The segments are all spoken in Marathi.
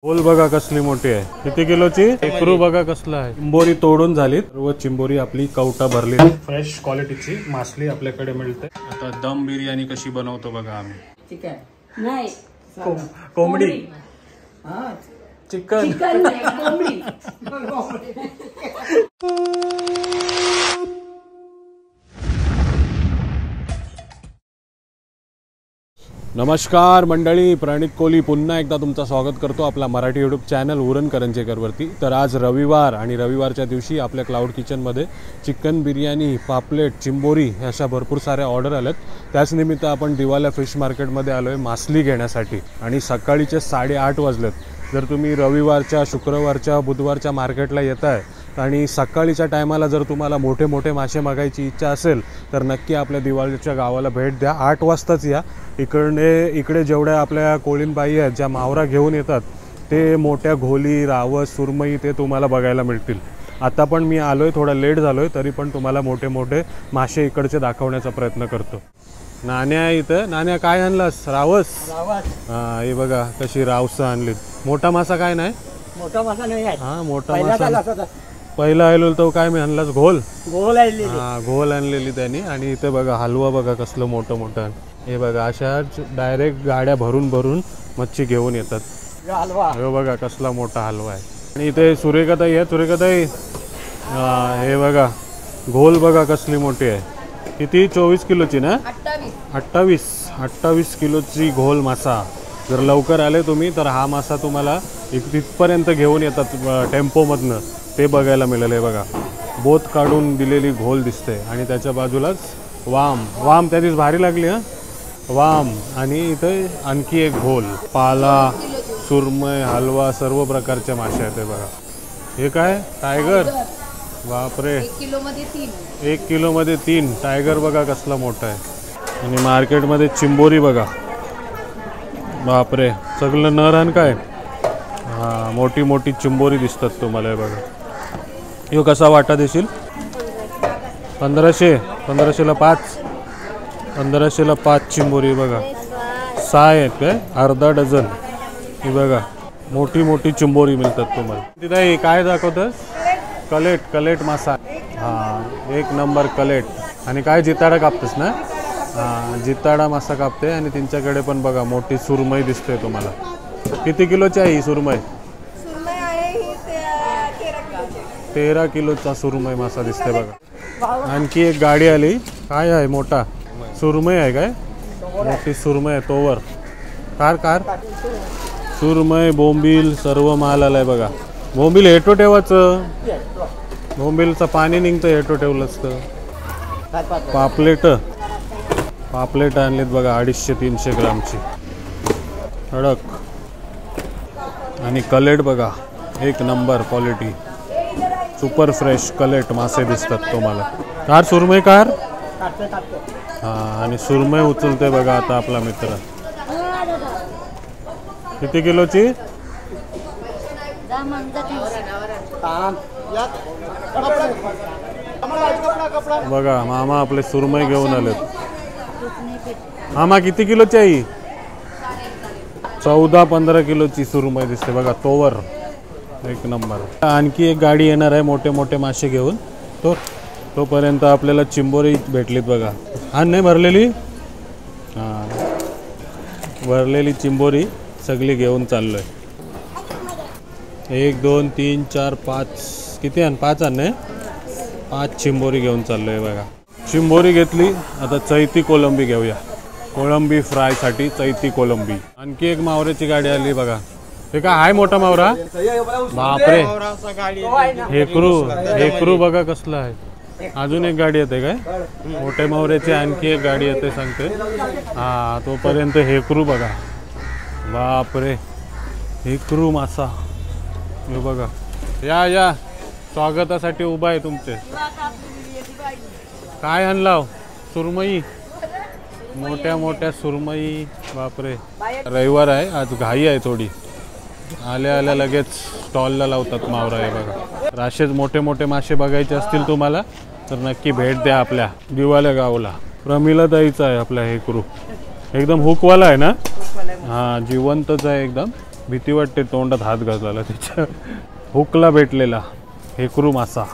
गोल बघा कसली मोठी आहे, किती किलोची? एकरू बघा कसला आहे। चिंबोरी तोडून झाली, सर्व चिंबोरी आपली कवटा भरली। फ्रेश क्वालिटीची मासली आपल्याकडे मिळते। आता दम बिर्याणी कशी बनवतो बघा आम्ही। चिकन नाही, कोंबडी, चिकन चिकन नाही, कोंबडी। नमस्कार मंडळी, प्रणित कोहली पुन्हा एकदा तुमचं स्वागत करतो आपला मराठी यूट्यूब चॅनल उरण करंजेकरवरती। तर आज रविवार आणि रविवारच्या दिवशी आपल्या क्लाउड किचनमध्ये चिकन बिर्याणी, पापलेट, चिंबोरी अशा भरपूर साऱ्या ऑर्डर आल्यात। त्याच निमित्त आपण दिवाला फिश मार्केटमध्ये आलोय मासली घेण्यासाठी आणि सकाळीचे 8:30 वाजलेत। जर तुम्ही रविवारच्या, शुक्रवारच्या, बुधवारच्या मार्केटला येताय आणि सकाळीच्या टायमाला जर तुम्हाला मोठे मोठे मासे मागायची इच्छा असेल तर नक्की आपल्या दिवाळीच्या गावाला भेट द्या। 8 वाजताच या। इकडे जेवढ्या आपल्या कोळीणबाई आहेत ज्या मावरा घेऊन येतात ते मोठ्या घोली, रावस, सुरमई ते तुम्हाला बघायला मिळतील। आता पण मी आलोय, थोडा लेट झालोय, तरी पण तुम्हाला मोठे मोठे मासे इकडचे दाखवण्याचा प्रयत्न करतो। नाण्या इथं, नाण्या काय आणलास? रावस। हां, हे बघा कशी रावसं आणली। मोठा मासा काय नाही? मोठा मासा नाही आहे। हां, मोठा मासा पहिला आलो तो काय मी आणलास? घोल आणलेली। हां, घोल आणलेली त्यांनी। आणि इथे बघा हलवा बघा कसलं मोठं मोठं। हे बघा अशा डायरेक्ट गाड्या भरून भरून मच्छी घेऊन येतात। हे बघा कसला मोठा हलवा आहे। आणि इथे सुरेखाताई आहे, सुरेखाताई हे बघा घोल बघा कसली मोठी आहे। किती? 24 किलोची ना? 28 किलोची घोल मासा। जर लवकर आले तुम्ही तर हा मासा तुम्हाला तिथपर्यंत घेऊन येतात टेम्पोमधनं, ते बघायला मिळेल। हे बघा बोत काढून दिलेली घोल दिसते आणि त्याच्या बाजूलाच वाम त्या दिवस भारी लागली हा वाम। आणि इथे आणखी एक घोल, पाला, सुरमई, हलवा, सर्व प्रकारचे मासे आहेत। हे बघा हे काय? टायगर। बापरे, 1 किलोमध्ये 3 टायगर बघा कसला मोठा आहे। आणि मार्केटमध्ये चिंबोरी बघा, बापरे सगळं नर आणि काय। हां, मोठी मोठी चिंबोरी दिसतात तुम्हाला। हे बघा ह्यो कसा वाटा देशील? 1500ला 5, 1500ला 5 चिंबोरी बघा। 6 आहेत काय? अर्धा डझन। ही बघा मोठी मोठी चिंबोरी मिळतात तुम्हाला। तिथे काय दाखवतं? कलेट मासा। हां, 1 नंबर कलेट। आणि काय जिताडा कापतस ना? हां, जिताडा मासा कापते। आणि त्यांच्याकडे पण बघा मोठी सुरमई दिसते तुम्हाला। किती किलोची आहे ही सुरमई? 13 किलोचा सुरमई मासा दिसते बघा। आणखी एक गाडी आली, काय आहे? मोठा सुरमई आहे काय? मोठी सुरमई आहे तोवर। कार सुरमई, बोंबील, सर्व माल आलाय बघा। बोंबील हेटो ठेवायचं, बोंबीलचं पाणी निघतं हेटो ठेवलं असतं। पापलेट आणलीत बघा 250-300 ग्रामची कडक। आणि कलेट बघा 1 नंबर क्वालिटी, सुपर फ्रेश कलेट मासे दिसतात तुम्हाला। कार सुरमई कार। हां, आणि सुरमई उचलते बघा आता आपला मित्र। किती किलोची? बघा मामा आपले सुरमई घेऊन आलेत। मामा किती किलोची आहे? 14-15 किलोची सुरमई दिसते बघा तोवर, 1 नंबर। आणखी एक गाडी येणार आहे मोठे मोठे मासे घेऊन, तोपर्यंत आपल्याला चिंबोरी भेटलीत बघा। हा नाही भरलेली, हां भरलेली चिंबोरी सगळी घेऊन चाललोय। 1 2 3 4 5 किती आण? 5 आण नाही, 5 चिंबोरी घेऊन चाललोय बघा। चिंबोरी घेतली, आता चैती कोलंबी घेऊया। कोळंबी फ्रायसाठी चैती कोलंबी। आणखी एक मावऱ्याची गाडी आली बघा। हे काय आहे? मोठा मावरा। बापरे, हेकरू बघा कसला आहे। अजून एक गाडी येते काय? मोठ्या मावऱ्याची आणखी एक गाडी येते सांगते। हां, तोपर्यंत हेकरू बघा। बापरे, हेकरू मासा। हे बघा, या स्वागतासाठी उभा आहे तुमचे। काय आणलाव? सुरमई, मोठ्या मोठ्या सुरमई। बापरे, रविवार आहे आज, घाई आहे थोडी। आल्या लगेच स्टॉलला लावतात मावरा। आहे बघा, राशेच मोठे मोठे मासे बघायचे असतील तुम्हाला तर नक्की भेट द्या आपल्या दिवाल्या गावला। प्रमिला ताईचा आहे आपला हेकरू, एकदम हुकवाला आहे ना? हां, जिवंतच आहे एकदम। भीती वाटते तोंडात हात घातलेला त्याच्या. हुकला भेटलेला हेकरू मासा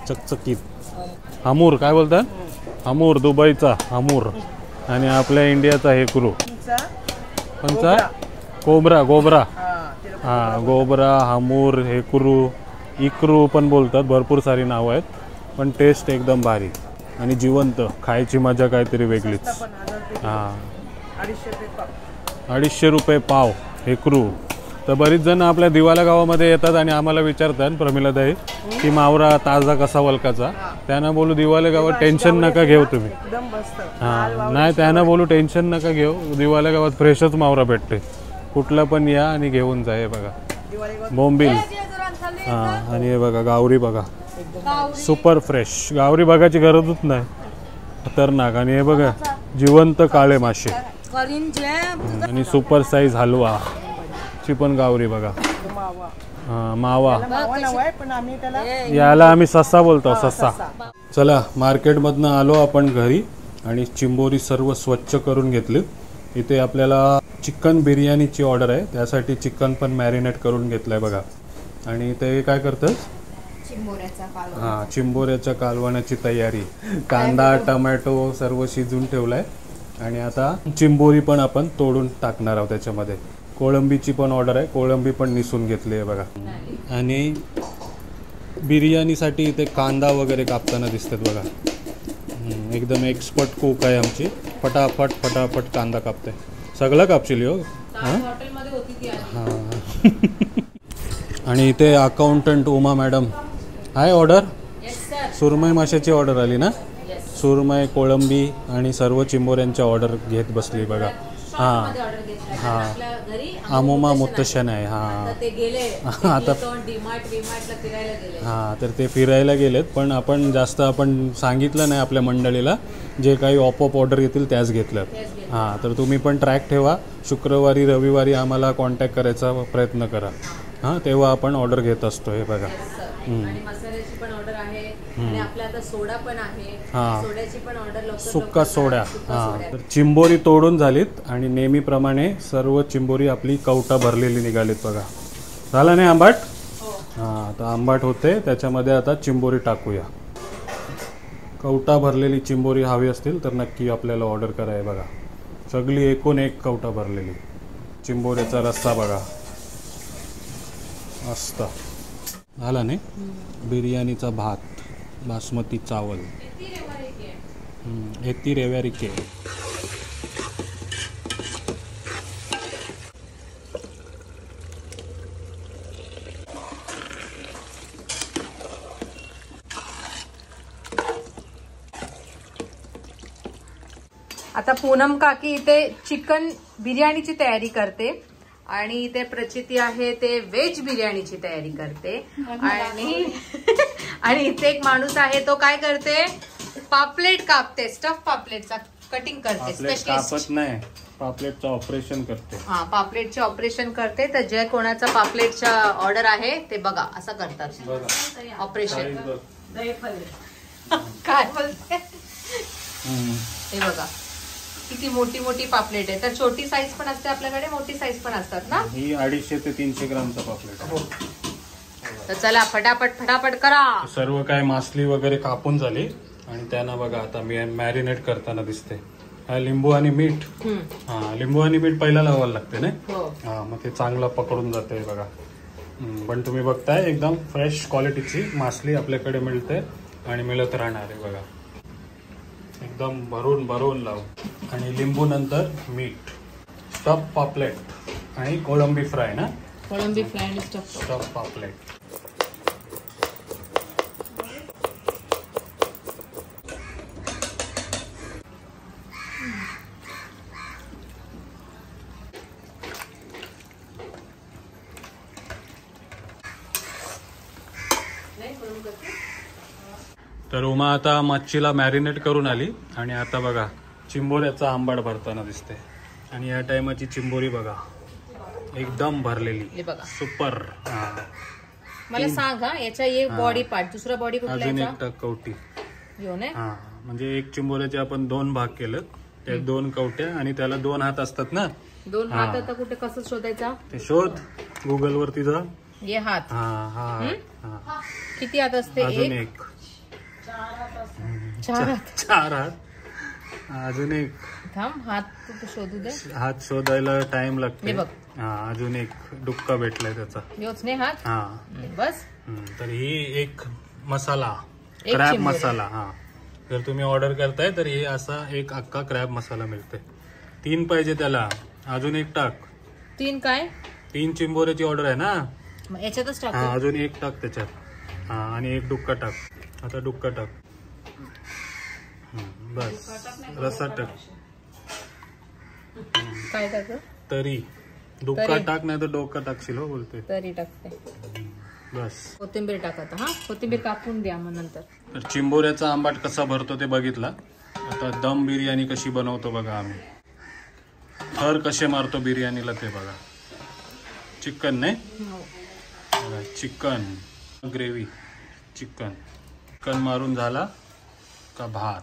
चकचकीत. हमूर काय बोलतात? हमूर, दुबईचा हमूर आणि आपल्या इंडियाचा हेकरू. कोणचा? कोबरा. गोबरा. हां, गोबरा, हमूर, हेकरू, इकरू पण बोलतात. भरपूर सारी नावं आहेत, पण टेस्ट एकदम भारी आणि जिवंत. खायची मजा काहीतरी वेगळीच. हां, 250 रुपये पाव हेकरू. तर बरीच जण आपल्या दिवाला गावामध्ये येतात आणि आम्हाला विचारतात प्रमिलाताई की मावरा ताजा कसा वलकाचा. त्यांना बोलू दिवाला गावात टेन्शन नका घेऊ तुम्ही. हां, नाही त्यांना बोलू टेन्शन नका घेऊ, दिवाला गावात फ्रेशच मावरा भेटते. कुठला पण या आणि घेऊन जा. हे बघा बोंबील. हां, आणि हे बघा गावरी बघा, सुपर फ्रेश. गावरी बघायची गरजच नाही, खतरनाक. आणि हे बघा जिवंत काळे मासे आणि सुपर साईज हलवा ची पण गावरी बघा. हां, मावा. याला आम्ही ससा बोलतो, ससा. चला, मार्केटमधनं आलो आपण घरी आणि चिंबोरी सर्व स्वच्छ करून घेतली. इथे आपल्याला चिकन बिर्याणीची ऑर्डर आहे, त्यासाठी चिकन पण मॅरिनेट करून घेतलंय बघा. आणि ते काय करतात? हां, चिंबोऱ्याच्या कालवणाची तयारी. कांदा टमॅटो सर्व शिजून ठेवलाय आणि आता चिंबोरी पण आपण तोडून टाकणार आहोत त्याच्यामध्ये. कोळंबीची पण ऑर्डर आहे, कोळंबी पण निसून घेतली आहे बघा. आणि बिर्याणीसाठी इथे कांदा वगैरे कापताना दिसतात बघा. एकदम एक्सपर्ट कुक आहे आमची. फटाफट फटाफट कांदा कापते. सगळं कापशील हो. हां. आणि इथे अकाउंटंट उमा मॅडम. हाय, ऑर्डर सुरमई माशाची ऑर्डर आली ना. सुरमई, कोळंबी आणि सर्व चिंबोऱ्यांच्या ऑर्डर घेत बसली बघा. हां हां, अमोमा मुत्तशन आहे. हां, आता हां, तर ते फिरायला गेलेत. पण आपण जास्त सांगितलं नाही आपल्या मंडळीला. जे काही ऑपऑप ऑर्डर येतील त्याच घेतल्यात. हां, तर तुम्ही पण ट्रॅक ठेवा. शुक्रवारी रविवारी आम्हाला कॉन्टॅक्ट करायचा प्रयत्न करा. हां, तेव्हा आपण ऑर्डर घेत असतो. हे बघा. सुक्का सोडा. हां, चिंबोरी तोडून झालीत आणि नेहमीप्रमाणे सर्व चिंबोरी आपली कवटा भरलेली निघालीत बघा. झालं नाही आंबाट? हां, तर आंबाट होते. त्याच्यामध्ये आता चिंबोरी टाकूया. कवटा भरलेली चिंबोरी हवी असतील तर नक्की आपल्याला ऑर्डर कराय बघा. सगळी एकूण एक कवटा भरलेली. चिंबोऱ्याचा रस्सा बघा मस्त झाला नाही. बिर्याणीचा भात, बासमती चावल, एती रेव्यारिके. आता पूनम काकी इथे चिकन बिर्याणीची तयारी करते आणि इथे प्रचिती आहे ते व्हेज बिर्याणीची तयारी करते. आणि इथे एक माणूस आहे तो काय करते? पापलेट कापते. स्टफ पापलेटचा कटिंग करते. स्पेशलिस्ट नाही, पापलेटचं ऑपरेशन करते. हा, पापलेटचे ऑपरेशन करते. तर जे कोणाचा पापलेटचा ऑर्डर आहे ते बघा असं करतात ऑपरेशन. काय बोलते हे बघा किती मोठी मोठी पापलेट आहे. तर छोटी साईज पण असते आपल्याकडे, मोठी साईज पण असतात ना. ही 250 ते 300 ग्रामचा पापलेट आहे. तर चला फटाफट फटाफट करा. सर्व काय मासली वगैरे कापून झाली आणि त्यांना बघा आता मी मॅरिनेट करताना दिसते. लिंबू आणि मीठ. हा, लिंबू आणि मीठ पहिला लावायला लागते ना. हा, मग ते चांगलं पकडून जाते बघा. पण तुम्ही बघताय एकदम फ्रेश क्वालिटीची मासली आपल्याकडे मिळते आणि मिळत राहणार आहे बघा. एकदम भरून भरून लावू. आणि लिंबू नंतर मीठ. स्टफ पापलेट आणि कोळंबी फ्राय ना. कोळंबी फ्राय आणि स्टफ पापलेट. तर उमा आता मच्छीला मॅरिनेट करून आली आणि आता बघा चिंबोऱ्याचा आंबाड भरताना दिसते. आणि या टायमाची चिंबोरी बघा एकदम भरलेली सुपर. मला सांग हा, याच्या एक बॉडी पार्ट, दुसरा बॉडी कुठला? अजून एक कवटी घेऊन. हा, म्हणजे एक चिंबोऱ्याचे आपण 2 भाग केलेत. त्या 2 कवट्या आणि त्याला 2 हात असतात ना. 2 हात आता कुठे कसं शोधायचा? ते शोध गुगल वरती जा. ये हात. हा. किती हात असते? अजून एक. 4 हात. 4 हात. अजून एक. थांब, हात कुठे शोधू दे. हात शोधायला टाइम लागते. हे बघ. हा, अजून एक डुक्का भेटलाय त्याचा. योच नाही हात. हा बस. तर ही एक मसाला, एक क्रॅब चिंबोरी. मसाला. हा, जर तुम्ही ऑर्डर करताय तर हे असा एक अख्खा क्रॅब मसाला मिळते. 3 पाहिजे त्याला. अजून एक टाक. 3 काय? 3 चिंबोऱ्याची ऑर्डर आहे ना. मग याच्यातच टाक. हा, अजून एक टाक त्याच्यात. हा, आणि एक डुक्का टाक. आता डुक्का टाक. बस, रस्सा टाक. काय टाक? तरी डुक्का तरी. टाक, नाही तर डोका टाकशील हो बोलते. तरी टाकते. बस. कोथिंबीर टाकत. हा, कोथिंबीर कापून द्या मग नंतर. तर चिंबोऱ्याचा आंबाट कसा भरतो ते बघितला. आता दम बिर्याणी कशी बनवतो बघा आम्ही. थर कसे मारतो बिर्याणीला ते बघा. चिकन नाही, चिकन ग्रेव्ही. चिकन मारून झाला का भात.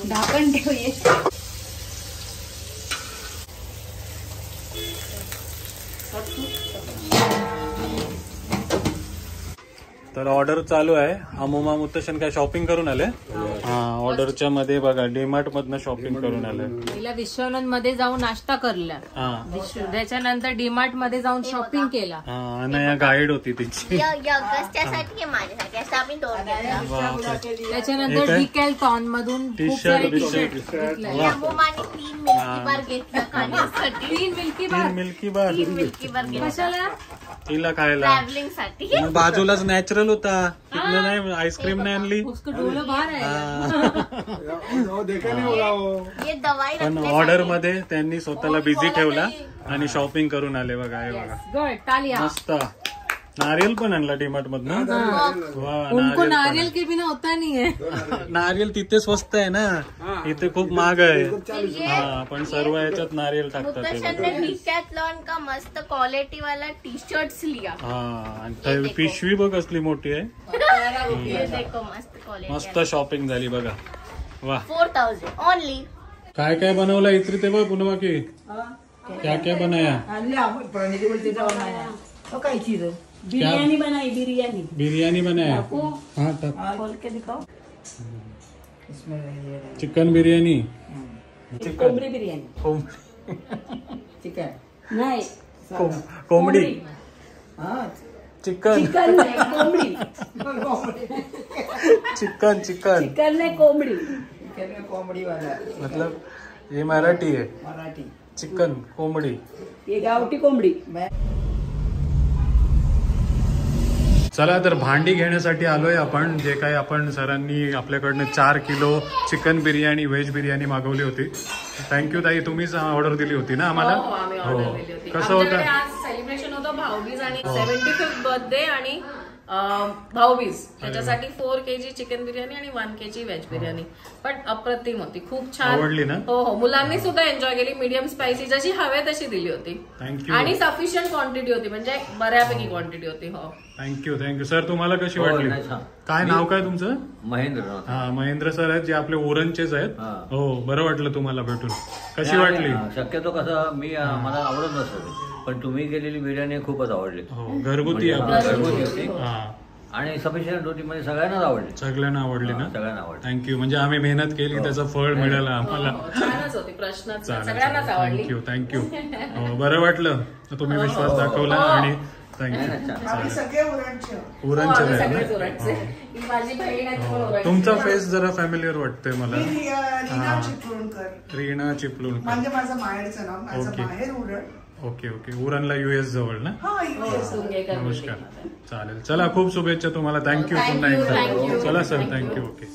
ढाकण ठेवूये. तर ऑर्डर चालू आहे. अमुमा मुत्तशन काय शॉपिंग करून आले. हा, ऑर्डरच्या मध्ये बघा डीमार्ट मधनं शॉपिंग करून आले. तिला विश्वनाथ मध्ये जाऊन नाश्ता करला. हा, त्याच्यानंतर डीमार्ट मध्ये जाऊन शॉपिंग केला. हा, अनया गाईड होती तिची. त्यासाठी माझ्यासाठी असं आम्ही 2 घेतला. त्याच्यानंतर डिकॅल्टॉन मधून टी खूप सारे शर्ट टी-शर्ट अमुमाने 3 मिल्की बार घेतला खाण्यासाठी. 3 मिल्की बार. मिल्की बार 3 मिल्की बार घेतला कशाला? तिला खायला. ट्रॅव्हलिंग साठी. मग बाजूलाच नॅचरल होता. तिथलं नाही, आईस्क्रीम नाही आणली. उसको डोलं बाहर आहे. ये दवाई पण रखने ऑर्डर मध्ये त्यांनी स्वतःला बिझी ठेवला आणि शॉपिंग करून आले बघा. हे बघा गुड, टालिया. मस्त. नारियल पण आणला डीमार्ट मधनं. वा, उनको नारियल नारियल के बिना होता नहीं है. पण. नारियल तिथे स्वस्त आहे ना, इथे खूप महाग आहे. हा, पण सर्व याच्यात नारियल टाकतात ते मुत्तशन बघा. ने डिकॅथलॉन का मस्त क्वालिटी वाला टी-शर्ट्स लिया. हा, आणि ते पिशवी बघ कसली मोठी आहे. ये देखो मस्त क्वालिटी. मस्त शॉपिंग झाली बघा. वा, 4000 ओनली. काय काय बनवलं इत्री ते बघ पुन्हा की क्या क्या बनाया. काय चीज बिरयानी बनाई. बिरयानी बिरयानी बनाया. हाँ, तब खोल के दिखाओ. चिकन बिर्याणी. कोंबडी बिर्याणी. चिकन नाही, कोंबडी. हा, चिकन चिकन नाही, कोंबडी. चिकन चिकन चिकन नाही, कोंबडी. चिकन में कोंबडी वाला. मतलब ये मराठी है. मराठी. चिकन कोंबडी. ये गावठी कोंबडी. चला तर भांडी घेण्यासाठी आलोय आपण. जे काही आपण सरांनी आपल्याकडनं 4 kilo chicken biryani, veg biryani मागवली होती. थँक्यू ताई, तुम्हीच ऑर्डर दिली होती ना आम्हाला. हो, कसं होतं. आज सेलिब्रेशन होतं भाऊबीज आणि 75th बर्थडे आणि भाऊबीज. त्याच्यासाठी 4 kg चिकन बिर्याणी आणि 1 kg व्हेज बिर्याणी. पण अप्रतिम होती, खूप छान. आवडली ना? हो हो, मुलांनी सुद्धा एन्जॉय केली. मीडियम स्पायसी जशी हवे तशी दिली होती. थँक्यू. आणि सफिशियंट क्वांटिटी होती, म्हणजे बऱ्यापैकी क्वांटिटी होती. हो, थँक्यू थँक्यू. सर तुम्हाला कशी वाटली. काय नाव काय तुमचं. महेंद्र. हा, महेंद्र सर आहेत जे आपले उरणचेच आहेत. हो, बरं वाटलं तुम्हाला भेटून. कशी वाटली. शक्यतो कसं मला आवडत नसतं, पण तुम्ही केलेली बिर्याणी खूपच आवडली. हो, घरगुती आहे. घरगुती होती हा, आणि सफिशियंट होती, म्हणजे सगळ्यांनाच आवडली. सगळ्यांना आवडली ना. सगळ्यांना आवडली. थँक्यू. म्हणजे आम्ही मेहनत केली, त्याचं फळ मिळालं आम्हाला. छानच होती, प्रश्नच नाही. सगळ्यांनाच आवडली. Thank you thank you. हो, बरं वाटलं तुम्ही विश्वास दाखवला आणि थँक्यू. सगळे उरणचे. उरणचे आम्ही आहे सगळेच ना. ओरडचे. ही माझी बहीण आहे, ती पण ओरडते. तुमचा फेस जरा फॅमिलियर वाटतंय मला. रीना चिपळूणकर. रीना चिपळूणकर. म्हणजे माझं माहेरचं नाव. माझं ओके. माहेर उरण. Okay okay. उरणला US जवळ ना. हा, US. सुंगेकर नमस्कार. चालेल. चला, खूप शुभेच्छा तुम्हाला. थँक्यू पुन्हा एकदा. चला सर, थँक्यू. ओके.